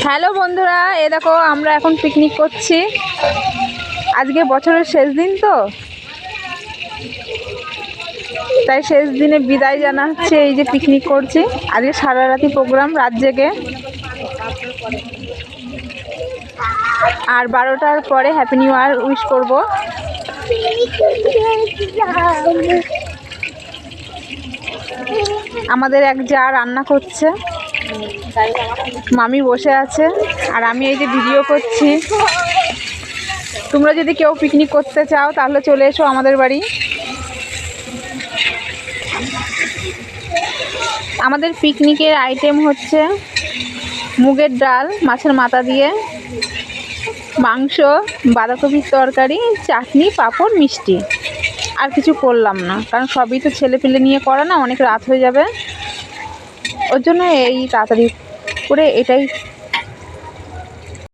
Hello বন্ধুরা, এ দেখো আমরা এখন পিকনিক করছি। আজকে বছরের শেষ দিন তো, তাই শেষ দিনে বিদায় জানাচ্ছে। এই যে পিকনিক করছি, আজকে সারা রাতি প্রোগ্রাম, রাত জেগে। আর 12টার পরে হ্যাপি নিউ ইয়ার উইশ করব। আমাদের এক যা রান্না করছে, মামি বসে আছে, আর আমি এই যে ভিডিও করছি। তোমরা যদি কেউ পিকনিক করতে চাও তাহলে চলে এসো আমাদের বাড়ি। আমাদের পিকনিকের আইটেম হচ্ছে মুগের ডাল, মাছের মাথা দিয়ে, মাংস, বাঁধাকপির তরকারি, চাটনি, পাঁপড়, মিষ্টি। আর কিছু করলাম না, কারণ সবই তো ছেলেপিলে নিয়ে করা না, অনেক রাত হয়ে যাবে। ওর জন্য এই তাড়াতাড়ি করে এটাই